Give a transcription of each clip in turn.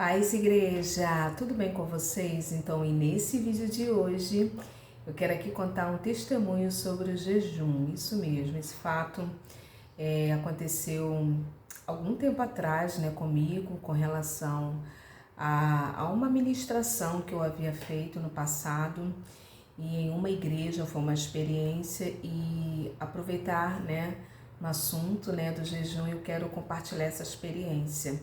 Paz, igreja, tudo bem com vocês? Então, e nesse vídeo de hoje, eu quero aqui contar um testemunho sobre o jejum. Isso mesmo, esse fato aconteceu algum tempo atrás, comigo, com relação a uma ministração que eu havia feito no passado e em uma igreja. Foi uma experiência e aproveitar, no assunto, do jejum, eu quero compartilhar essa experiência.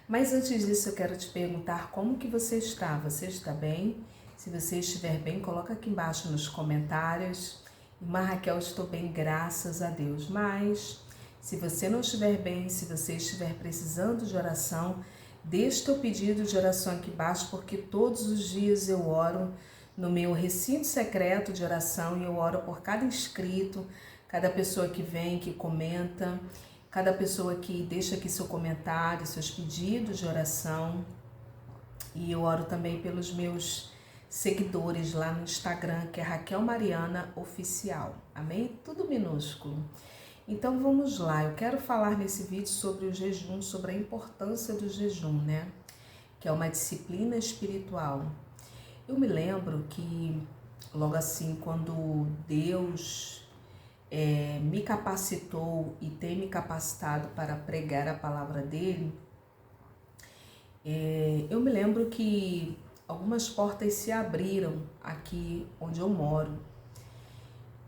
Mas antes disso, eu quero te perguntar como que você está? Você está bem? Se você estiver bem, coloca aqui embaixo nos comentários. Irmã Raquel, estou bem, graças a Deus. Mas, se você não estiver bem, se você estiver precisando de oração, deixa teu pedido de oração aqui embaixo, porque todos os dias eu oro no meu recinto secreto de oração e eu oro por cada inscrito, cada pessoa que vem, que comenta, cada pessoa que deixa aqui seu comentário, seus pedidos de oração. E eu oro também pelos meus seguidores lá no Instagram, que é Raquel Mariana Oficial. Amém? Tudo minúsculo. Então vamos lá, eu quero falar nesse vídeo sobre o jejum, sobre a importância do jejum, que é uma disciplina espiritual. Eu me lembro que logo assim, quando Deus me capacitou e tem me capacitado para pregar a palavra dele, eu me lembro que algumas portas se abriram aqui onde eu moro.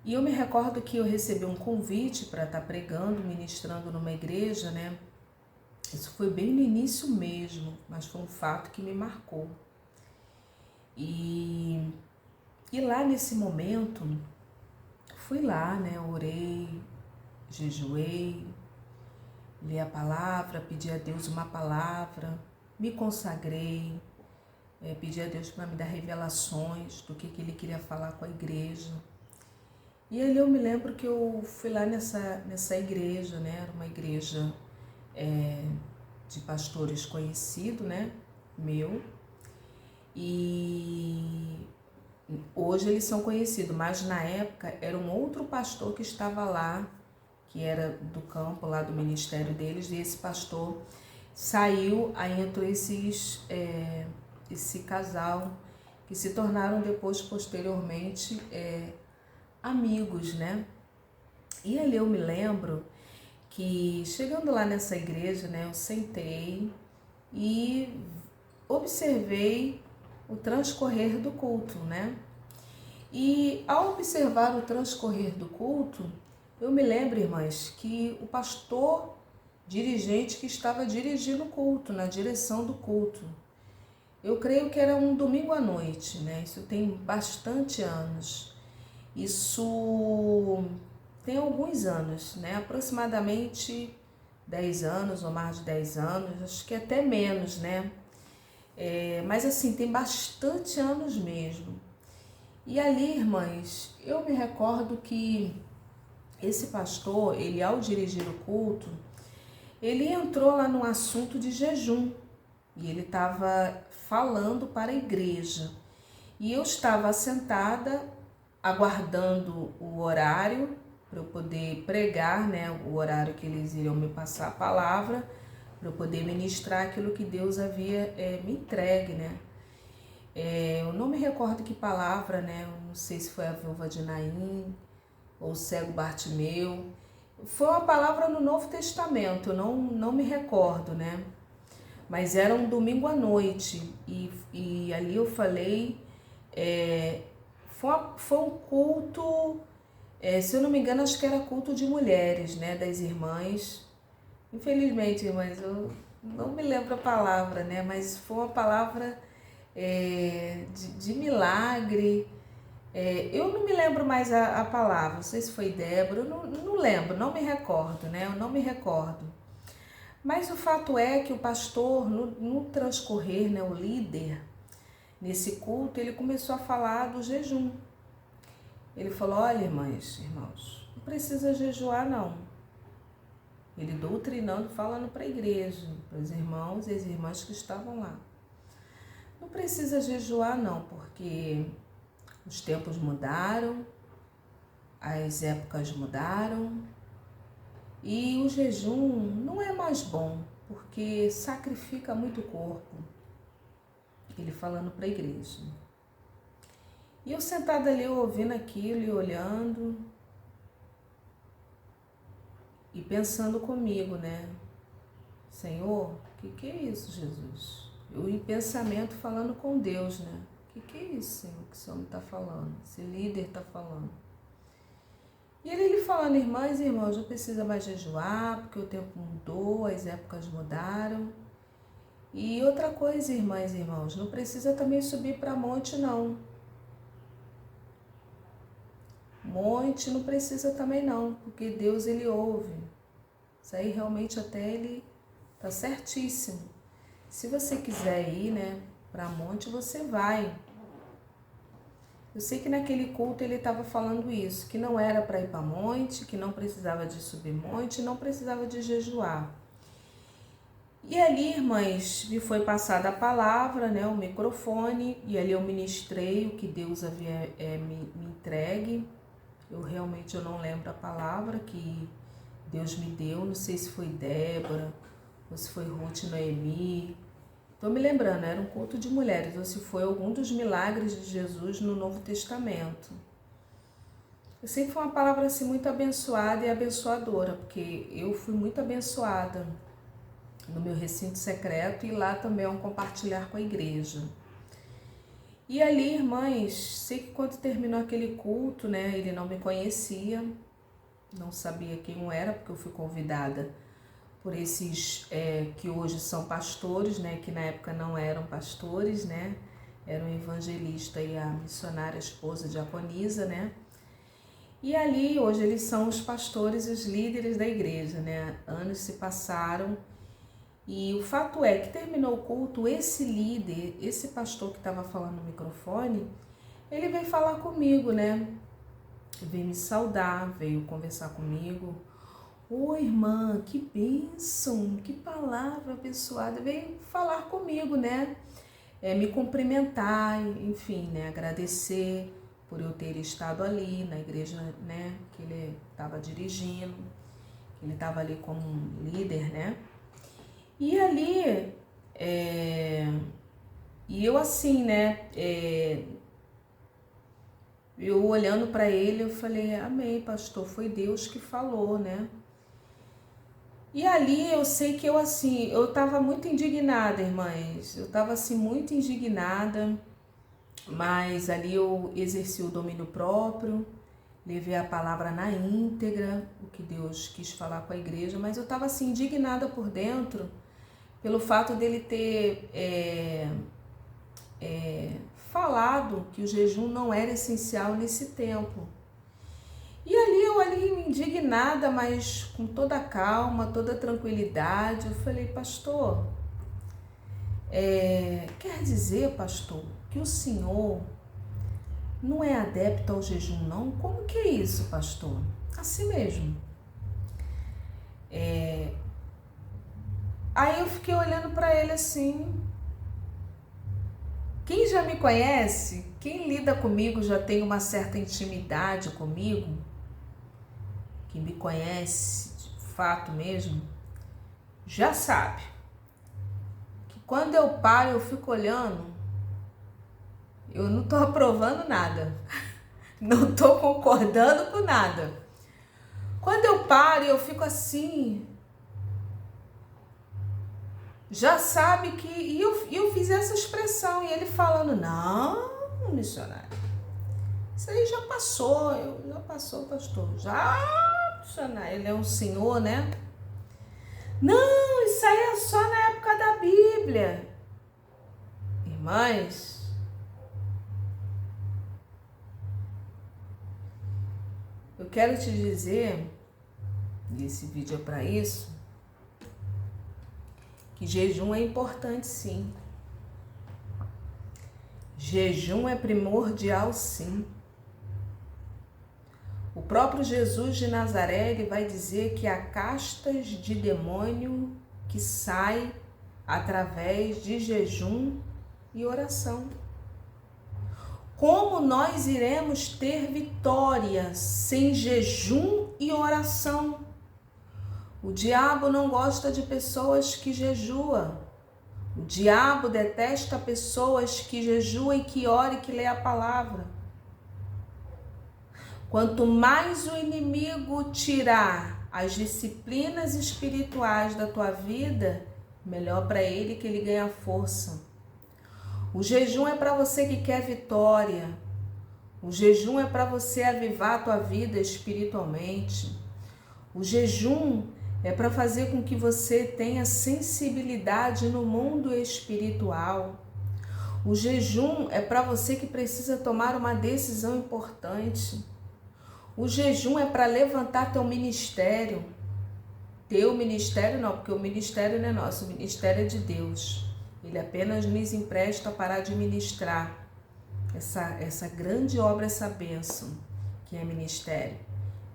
E eu me recordo que eu recebi um convite para estar pregando, ministrando numa igreja, Isso foi bem no início mesmo, mas foi um fato que me marcou. E lá nesse momento, fui lá, orei, jejuei, li a palavra, pedi a Deus uma palavra, me consagrei, pedi a Deus para me dar revelações do que Ele queria falar com a igreja. E ali eu me lembro que eu fui lá nessa igreja, era uma igreja de pastores conhecido, meu, e hoje eles são conhecidos, mas na época era um outro pastor que estava lá, que era do campo, lá do ministério deles, e esse pastor saiu, aí entrou esse casal, que se tornaram depois, posteriormente, amigos, E ali eu me lembro que, chegando lá nessa igreja, eu sentei e observei o transcorrer do culto, E ao observar o transcorrer do culto, eu me lembro, irmãs, que o pastor dirigente que estava dirigindo o culto, na direção do culto, eu creio que era um domingo à noite, Isso tem bastante anos. Isso tem alguns anos, Aproximadamente 10 anos ou mais de 10 anos, acho que até menos, Mas assim, tem bastante anos mesmo. E ali, irmãs, eu me recordo que esse pastor, ele ao dirigir o culto, ele entrou lá no assunto de jejum e ele estava falando para a igreja. E eu estava sentada, aguardando o horário para eu poder pregar, o horário que eles iriam me passar a palavra, para eu poder ministrar aquilo que Deus havia me entregue, Eu não me recordo que palavra, eu não sei se foi a viúva de Naim ou o cego Bartimeu. Foi uma palavra no Novo Testamento, eu não me recordo, Mas era um domingo à noite e ali eu falei, foi um culto, se eu não me engano, acho que era culto de mulheres, das irmãs. Infelizmente, irmãs, eu não me lembro a palavra, Mas foi uma palavra de milagre. Eu não me lembro mais a palavra, não sei se foi Débora, eu não lembro, não me recordo, Eu não me recordo. Mas o fato é que o pastor, no transcorrer, o líder, nesse culto, ele começou a falar do jejum. Ele falou, olha, irmãos, não precisa jejuar, não. Ele doutrinando, falando para a igreja, para os irmãos e as irmãs que estavam lá. Não precisa jejuar, não, porque os tempos mudaram, as épocas mudaram e o jejum não é mais bom, porque sacrifica muito o corpo. ele falando para a igreja. E eu sentada ali, ouvindo aquilo e olhando e pensando comigo, né? Senhor, o que é isso, Jesus? Eu em pensamento falando com Deus, né? O que é isso, Senhor, que esse homem está falando? Esse líder está falando. E ele falando, irmãs e irmãos, não precisa mais jejuar, porque o tempo mudou, as épocas mudaram. E outra coisa, irmãs e irmãos, não precisa também subir para monte, não. Monte não precisa também não, porque Deus, ele ouve. Isso aí realmente até ele tá certíssimo. Se você quiser ir, né, para monte, você vai. Eu sei que naquele culto ele estava falando isso, que não era para ir para monte, que não precisava de subir monte, não precisava de jejuar. E ali, irmãs, me foi passada a palavra, né, o microfone, e ali eu ministrei o que Deus havia me entregue. Eu realmente não lembro a palavra que Deus me deu, não sei se foi Débora, ou se foi Ruth Noemi. Estou me lembrando, era um culto de mulheres, ou se foi algum dos milagres de Jesus no Novo Testamento. Eu sei que foi uma palavra assim muito abençoada e abençoadora, porque eu fui muito abençoada no meu recinto secreto e lá também é um compartilhar com a igreja. E ali, irmãs, sei que quando terminou aquele culto, né, ele não me conhecia, não sabia quem eu era, porque eu fui convidada por esses que hoje são pastores, né, que na época não eram pastores, né, eram o evangelista e a missionária esposa diaconisa, né, e ali hoje eles são os pastores e os líderes da igreja, né, anos se passaram. E o fato é que terminou o culto, esse líder, esse pastor que estava falando no microfone, ele veio falar comigo, né? Veio me saudar, veio conversar comigo. Oi, irmã, que bênção, que palavra abençoada. Veio falar comigo, né? Me cumprimentar, enfim, né? Agradecer por eu ter estado ali na igreja, né? Que ele estava dirigindo, que ele estava ali como um líder, né? E ali, e eu assim, né, eu olhando para ele, eu falei, amém, pastor, foi Deus que falou, né? E ali eu sei que eu assim, eu tava muito indignada, irmãs, eu tava assim muito indignada, mas ali eu exerci o domínio próprio, levei a palavra na íntegra, o que Deus quis falar com a igreja, mas eu tava assim indignada por dentro, pelo fato dele ter falado que o jejum não era essencial nesse tempo. E ali eu indignada, mas com toda a calma, toda a tranquilidade, eu falei, pastor, quer dizer, pastor, que o senhor não é adepto ao jejum, não? Como que é isso, pastor? Assim mesmo. Aí eu fiquei olhando para ele assim. Quem já me conhece, quem lida comigo, já tem uma certa intimidade comigo, que me conhece de fato mesmo, já sabe que quando eu paro, eu fico olhando, eu não estou aprovando nada, não estou concordando com nada. Quando eu paro, eu fico assim, já sabe que... E eu fiz essa expressão, e ele falando, não, missionário, isso aí já passou, já passou, pastor, já, missionário, ele é um senhor, né? Não, isso aí é só na época da Bíblia. Irmãs, eu quero te dizer, e esse vídeo é para isso, que jejum é importante, sim. Jejum é primordial, sim. O próprio Jesus de Nazaré, ele vai dizer que há castas de demônio que saem através de jejum e oração. Como nós iremos ter vitória sem jejum e oração? O diabo não gosta de pessoas que jejuam. O diabo detesta pessoas que jejuam e que oram e que lêem a palavra. Quanto mais o inimigo tirar as disciplinas espirituais da tua vida, melhor para ele, que ele ganha força. O jejum é para você que quer vitória. O jejum é para você avivar a tua vida espiritualmente. O jejum é para fazer com que você tenha sensibilidade no mundo espiritual. O jejum é para você que precisa tomar uma decisão importante. O jejum é para levantar teu ministério. Teu ministério não, porque o ministério não é nosso, o ministério é de Deus. Ele apenas nos empresta para administrar essa grande obra, essa bênção que é ministério.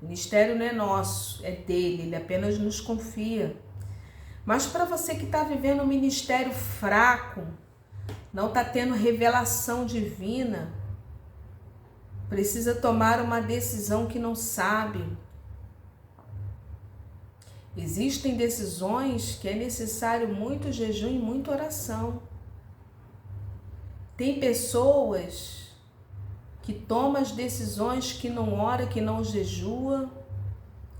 O ministério não é nosso, é dele, ele apenas nos confia. Mas para você que está vivendo um ministério fraco, não está tendo revelação divina, precisa tomar uma decisão que não sabe. Existem decisões que é necessário muito jejum e muita oração. Tem pessoas que tomam as decisões, que não ora, que não jejua,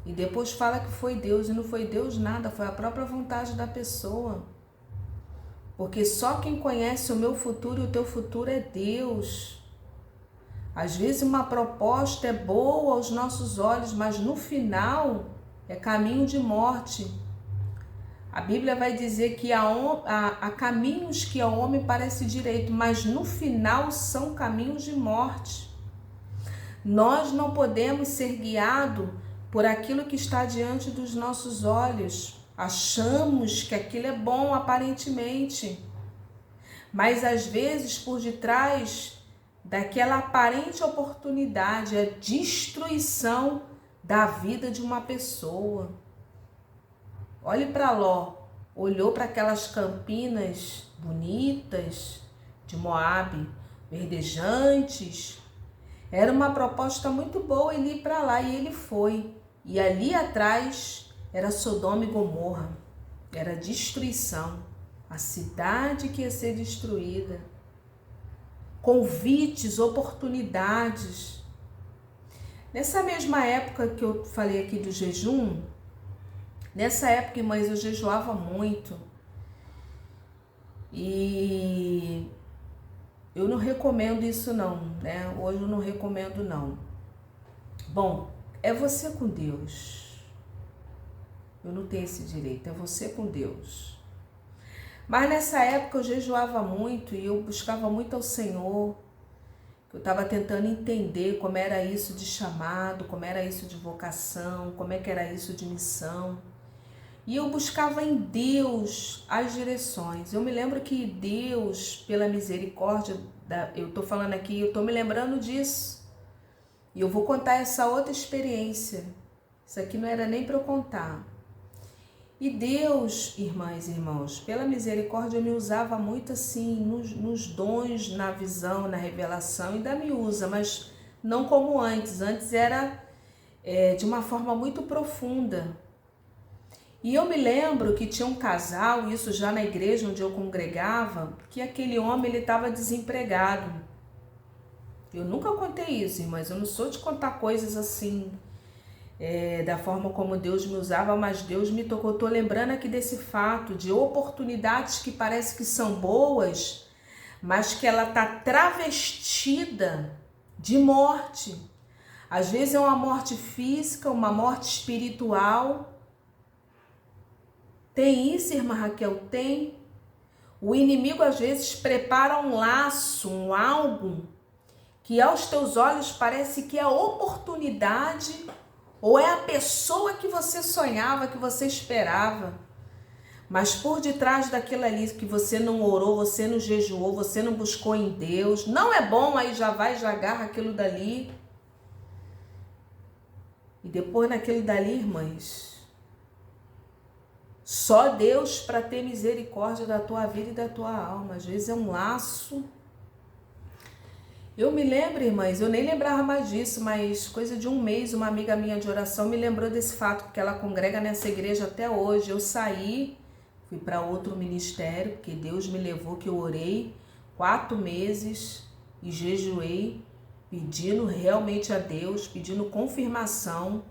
e depois fala que foi Deus, e não foi Deus nada, foi a própria vontade da pessoa. Porque só quem conhece o meu futuro e o teu futuro é Deus. Às vezes uma proposta é boa aos nossos olhos, mas no final é caminho de morte. A Bíblia vai dizer que há caminhos que ao homem parece direito, mas no final são caminhos de morte. Nós não podemos ser guiados por aquilo que está diante dos nossos olhos. Achamos que aquilo é bom aparentemente, mas às vezes por detrás daquela aparente oportunidade é destruição da vida de uma pessoa. Olhe para Ló, olhou para aquelas campinas bonitas de Moabe, verdejantes. Era uma proposta muito boa ele ir para lá e ele foi. E ali atrás era Sodoma e Gomorra, era destruição, a cidade que ia ser destruída. Convites, oportunidades. Nessa mesma época que eu falei aqui do jejum, nessa época, irmãs, eu jejuava muito. E eu não recomendo isso não, né? Hoje eu não recomendo não. Bom, é você com Deus. Eu não tenho esse direito, é você com Deus. Mas nessa época eu jejuava muito e eu buscava muito ao Senhor. Eu estava tentando entender como era isso de chamado, como era isso de vocação, como é que era isso de missão. E eu buscava em Deus as direções. Eu me lembro que Deus, pela misericórdia, eu estou falando aqui, eu estou me lembrando disso. E eu vou contar essa outra experiência. Isso aqui não era nem para eu contar. E Deus, irmãs e irmãos, pela misericórdia me usava muito assim, nos dons, na visão, na revelação, ainda me usa, mas não como antes. Antes era de uma forma muito profunda. E eu me lembro que tinha um casal, isso já na igreja onde eu congregava, que aquele homem ele estava desempregado. Eu nunca contei isso, mas eu não sou de contar coisas assim, da forma como Deus me usava, mas Deus me tocou. Eu estou lembrando aqui desse fato de oportunidades que parece que são boas, mas que ela está travestida de morte. Às vezes é uma morte física, uma morte espiritual. Tem isso, irmã Raquel? Tem. O inimigo às vezes prepara um laço, um algo, que aos teus olhos parece que é a oportunidade ou é a pessoa que você sonhava, que você esperava. Mas por detrás daquilo ali que você não orou, você não jejuou, você não buscou em Deus, não é bom, aí já vai, já agarra aquilo dali. E depois naquilo dali, irmãs, só Deus para ter misericórdia da tua vida e da tua alma. Às vezes é um laço. Eu me lembro, irmãs, eu nem lembrava mais disso, mas coisa de um mês, uma amiga minha de oração me lembrou desse fato, porque ela congrega nessa igreja até hoje. Eu saí, fui para outro ministério, porque Deus me levou, que eu orei 4 meses e jejuei, pedindo realmente a Deus, pedindo confirmação.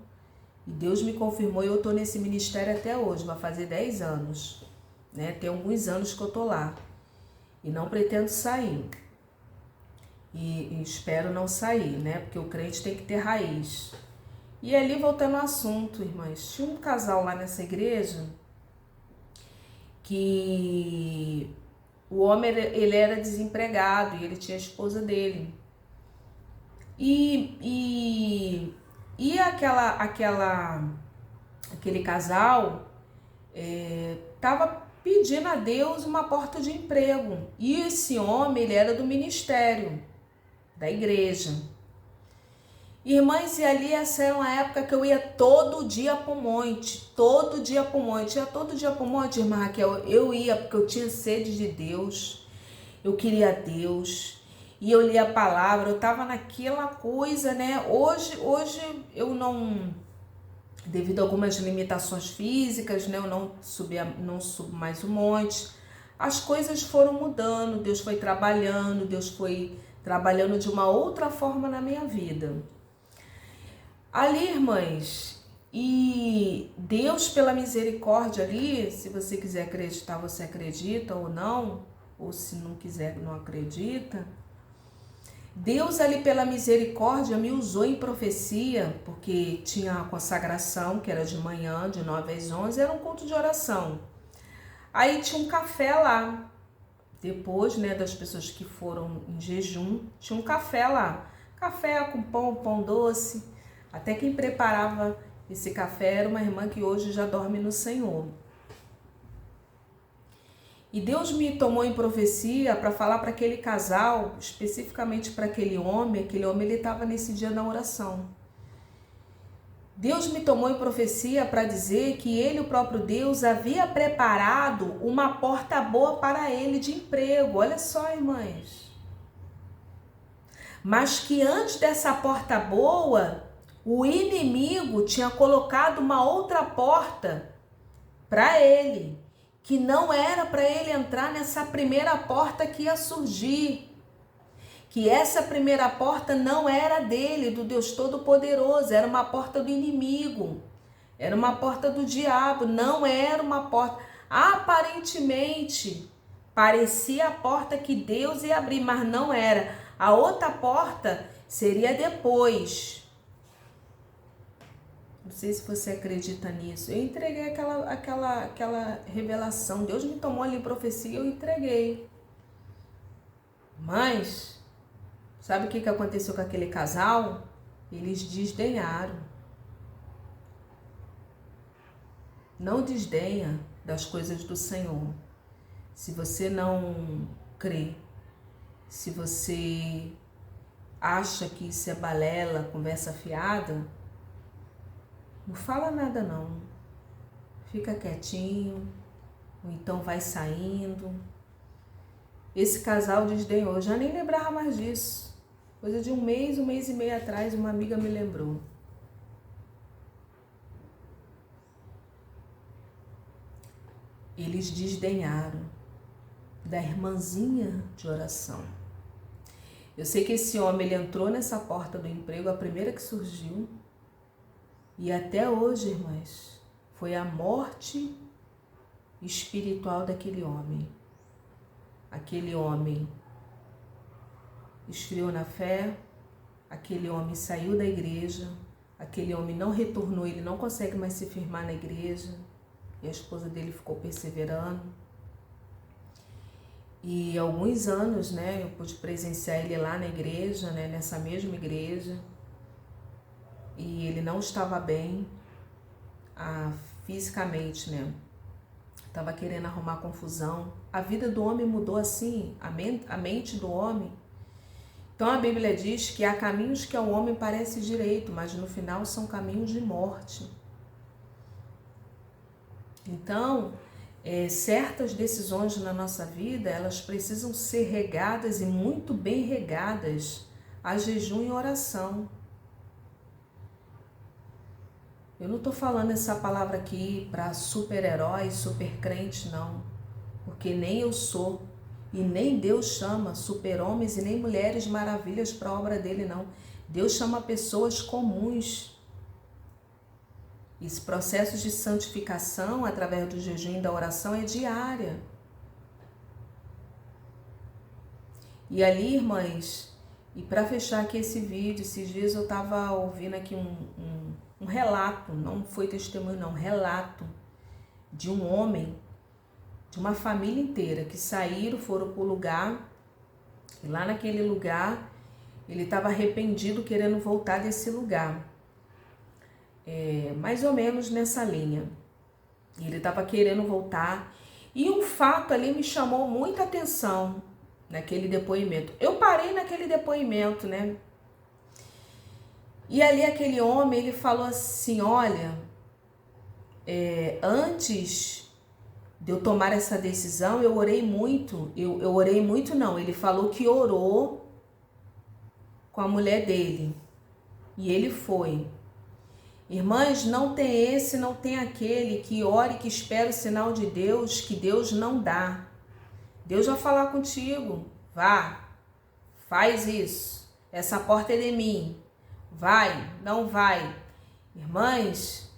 E Deus me confirmou e eu estou nesse ministério até hoje, vai fazer 10 anos. Né? Tem alguns anos que eu estou lá. E não pretendo sair. E espero não sair, né? Porque o crente tem que ter raiz. E ali, voltando ao assunto, irmãs, tinha um casal lá nessa igreja que o homem ele era desempregado e ele tinha a esposa dele. E aquele casal estava pedindo a Deus uma porta de emprego. E esse homem, ele era do ministério, da igreja. Irmãs, e ali essa era uma época que eu ia todo dia para o monte, ia todo dia para o monte, irmã Raquel, eu ia porque eu tinha sede de Deus, eu queria Deus, e eu lia a palavra, eu estava naquela coisa, né? Hoje eu não, devido a algumas limitações físicas, né? Eu não subo mais o monte, as coisas foram mudando, Deus foi trabalhando de uma outra forma na minha vida. Ali, irmãs, e Deus pela misericórdia ali, se você quiser acreditar, você acredita ou não, ou se não quiser, não acredita. Deus ali pela misericórdia me usou em profecia, porque tinha a consagração, que era de manhã, de 9 às 11, era um culto de oração. Aí tinha um café lá, depois, né, das pessoas que foram em jejum, tinha um café lá, café com pão doce. Até quem preparava esse café era uma irmã que hoje já dorme no Senhor. E Deus me tomou em profecia para falar para aquele casal, especificamente para aquele homem ele estava nesse dia na oração. Deus me tomou em profecia para dizer que ele, o próprio Deus, havia preparado uma porta boa para ele de emprego. Olha só, irmãs. Mas que antes dessa porta boa, o inimigo tinha colocado uma outra porta para ele, que não era para ele entrar nessa primeira porta que ia surgir. Que essa primeira porta não era dele, do Deus Todo-Poderoso, era uma porta do inimigo, era uma porta do diabo, não era uma porta. Aparentemente, parecia a porta que Deus ia abrir, mas não era. A outra porta seria depois. Não sei se você acredita nisso. Eu entreguei aquela revelação. Deus me tomou ali em profecia e eu entreguei. Mas, sabe o que aconteceu com aquele casal? Eles desdenharam. Não desdenha das coisas do Senhor. Se você não crê, se você acha que isso é balela, conversa fiada, não fala nada não, fica quietinho, ou então vai saindo. Esse casal desdenhou, eu já nem lembrava mais disso. Coisa de um mês e meio atrás, uma amiga me lembrou. Eles desdenharam da irmãzinha de oração. Eu sei que esse homem, ele entrou nessa porta do emprego, a primeira que surgiu, e até hoje, irmãs, foi a morte espiritual daquele homem. Aquele homem esfriou na fé, aquele homem saiu da igreja, aquele homem não retornou, ele não consegue mais se firmar na igreja, e a esposa dele ficou perseverando. E alguns anos, né, eu pude presenciar ele lá na igreja, né, nessa mesma igreja, e ele não estava bem fisicamente, né? Estava querendo arrumar confusão. A vida do homem mudou assim, a mente do homem. Então a Bíblia diz que há caminhos que ao homem parece direito, mas no final são caminhos de morte. Então, certas decisões na nossa vida, elas precisam ser regadas e muito bem regadas a jejum e oração. Eu não estou falando essa palavra aqui para super-herói, super-crente, não. Porque nem eu sou e nem Deus chama super-homens e nem mulheres maravilhas para a obra dele, não. Deus chama pessoas comuns. Esse processo de santificação através do jejum e da oração é diária. E ali, irmãs, e para fechar aqui esse vídeo, esses dias eu estava ouvindo aqui um relato, não foi testemunho não, relato de um homem, de uma família inteira que saíram, foram para o lugar, e lá naquele lugar ele estava arrependido, querendo voltar desse lugar. Mais ou menos nessa linha. Ele estava querendo voltar. E um fato ali me chamou muita atenção naquele depoimento. Eu parei naquele depoimento, né? E ali aquele homem, ele falou assim, olha, antes de eu tomar essa decisão, eu orei muito. Eu orei muito não, ele falou que orou com a mulher dele. E ele foi. Irmãs, não tem esse, não tem aquele que ore, que espera o sinal de Deus, que Deus não dá. Deus vai falar contigo. Vá, faz isso. Essa porta é de mim. Vai, não vai. Irmãs,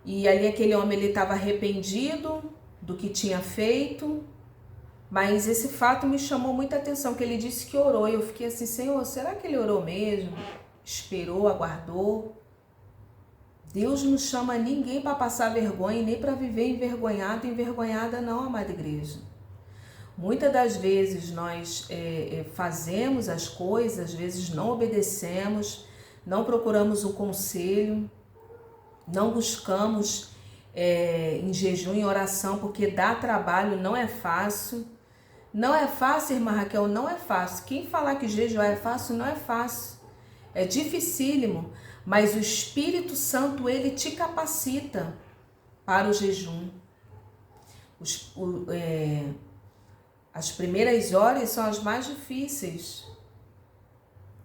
e ali aquele homem, ele estava arrependido do que tinha feito, mas esse fato me chamou muita atenção, que ele disse que orou. E eu fiquei assim, Senhor, será que ele orou mesmo? Esperou, aguardou? Deus não chama ninguém para passar vergonha, nem para viver envergonhado, envergonhada não, amada igreja. Muitas das vezes nós fazemos as coisas, às vezes não obedecemos, não procuramos o conselho, não buscamos em jejum e oração, porque dá trabalho, não é fácil. Não é fácil, irmã Raquel, não é fácil. Quem falar que jejuar é fácil, não é fácil. É dificílimo. Mas o Espírito Santo, ele te capacita para o jejum. As primeiras horas são as mais difíceis.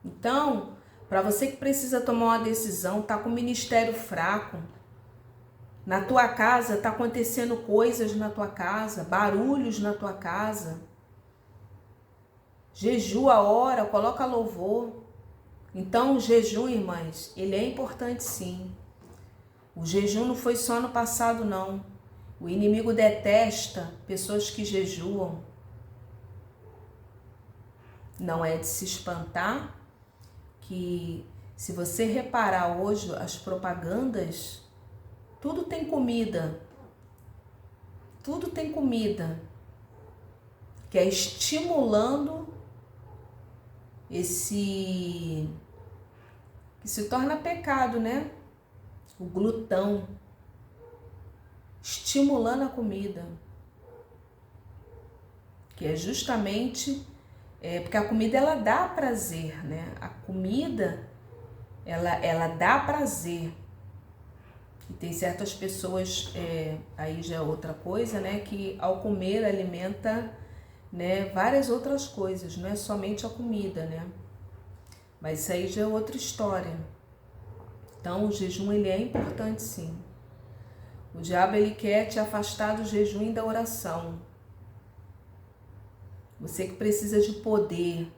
Então, para você que precisa tomar uma decisão, tá com o ministério fraco, na tua casa tá acontecendo coisas na tua casa, barulhos na tua casa, jejua, ora, coloca louvor. Então, o jejum, irmãs, ele é importante sim. O jejum não foi só no passado, não. O inimigo detesta pessoas que jejuam. Não é de se espantar que, se você reparar hoje, as propagandas, tudo tem comida. Tudo tem comida. Que é estimulando que se torna pecado, né? O glutão, estimulando a comida, que é justamente porque a comida ela dá prazer, né? A comida ela dá prazer. E tem certas pessoas, aí já é outra coisa, né? Que ao comer alimenta, né, várias outras coisas, não é somente a comida, né? Mas isso aí já é outra história. Então, o jejum, ele é importante sim. O diabo, ele quer te afastar do jejum e da oração. Você que precisa de poder.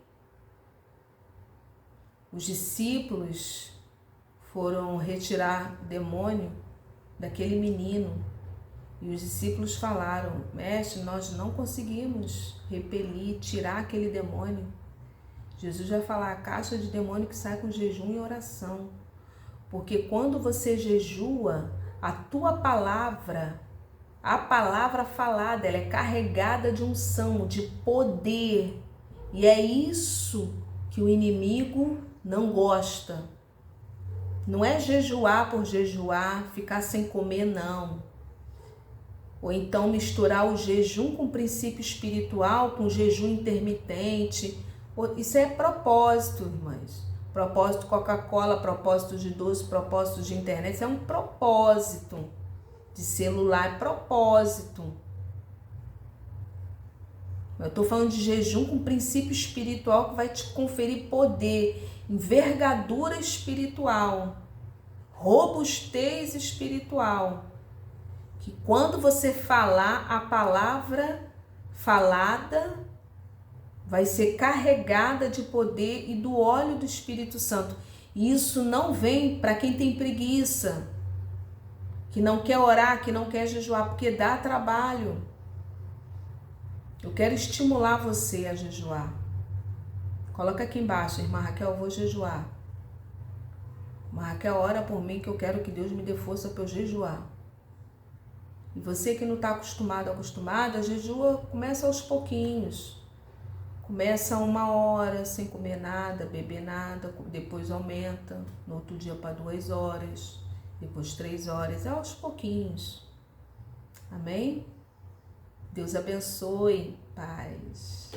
Os discípulos foram retirar demônio daquele menino. E os discípulos falaram, mestre, nós não conseguimos repelir, tirar aquele demônio. Jesus vai falar, a caixa de demônio que sai com jejum e oração. Porque quando você jejua, a tua palavra, a palavra falada, ela é carregada de unção, de poder. E é isso que o inimigo não gosta. Não é jejuar por jejuar, ficar sem comer, não. Ou então misturar o jejum com o princípio espiritual, com o jejum intermitente. Isso é propósito, irmãs. Propósito Coca-Cola, propósito de doce, propósito de internet. Isso é um propósito de celular, propósito. Eu estou falando de jejum com princípio espiritual que vai te conferir poder, envergadura espiritual. robustez espiritual. Que quando você falar, a palavra falada vai ser carregada de poder e do óleo do Espírito Santo. E isso não vem para quem tem preguiça, que não quer orar, que não quer jejuar, porque dá trabalho. Eu quero estimular você a jejuar. Coloca aqui embaixo, irmã Raquel, eu vou jejuar. Irmã Raquel, ora por mim que eu quero que Deus me dê força para eu jejuar. E você que não está acostumada, jejua, começa aos pouquinhos. Começa 1 hora sem comer nada, beber nada, depois aumenta, no outro dia para 2 horas, depois 3 horas, é aos pouquinhos. Amém? Deus abençoe, paz.